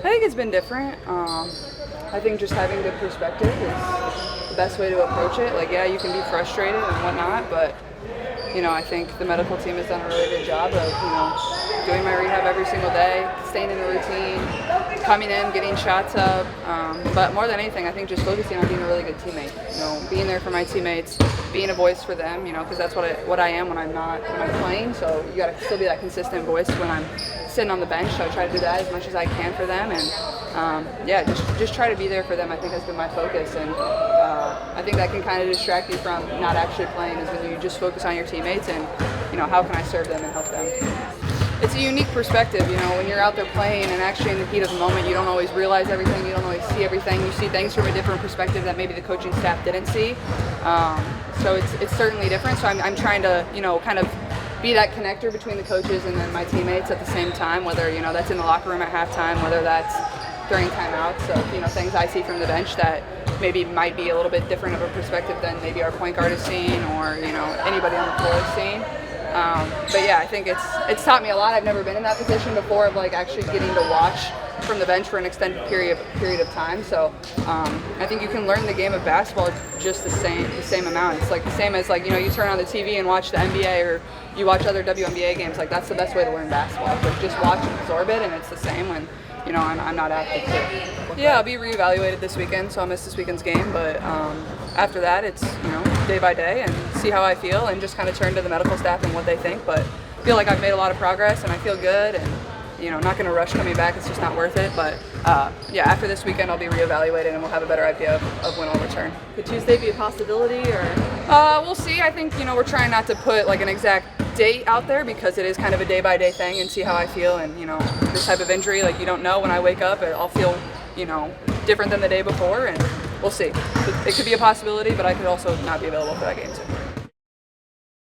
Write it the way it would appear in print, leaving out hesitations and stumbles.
I think it's been different. I think just having good perspective is the best way to approach it. Like, yeah, you can be frustrated and whatnot, but I think the medical team has done a really good job of, doing my rehab every single day, staying in the routine, coming in, getting shots up. But more than anything, I think just focusing on being a really good teammate. Being there for my teammates, being a voice for them. Because that's what I am when I'm playing. So you got to still be that consistent voice when I'm sitting on the bench. So I try to do that as much as I can for them, and just try to be there for them. I think has been my focus, and I think that can kind of distract you from not actually playing. Is when you just focus on your teammates and how can I serve them and help them. It's a unique perspective, when you're out there playing and actually in the heat of the moment, you don't always realize everything, you don't always see everything. You see things from a different perspective that maybe the coaching staff didn't see. So it's certainly different. So I'm trying to, kind of be that connector between the coaches and then my teammates at the same time, whether, that's in the locker room at halftime, whether that's during timeouts. So, things I see from the bench that maybe might be a little bit different of a perspective than maybe our point guard is seeing or, anybody on the floor is seeing. But yeah, I think it's taught me a lot. I've never been in that position before of actually getting to watch from the bench for an extended period of time. So I think you can learn the game of basketball just the same amount. It's the same as you turn on the TV and watch the NBA or you watch other WNBA games. That's the best way to learn basketball. Just watch and absorb it, and it's the same when I'm not active too. Yeah, I'll be reevaluated this weekend, so I'll miss this weekend's game. But after that, it's day by day and see how I feel and just kind of turn to the medical staff and what they think. But I feel like I've made a lot of progress and I feel good, and not going to rush coming back. It's just not worth it. But after this weekend, I'll be reevaluated and we'll have a better idea of when I'll return. Could Tuesday be a possibility, or? We'll see. I think we're trying not to put an exact date out there because it is kind of a day-by-day thing and see how I feel. And this type of injury, you don't know when I wake up. I'll feel different than the day before, and we'll see. It could be a possibility, but I could also not be available for that game too.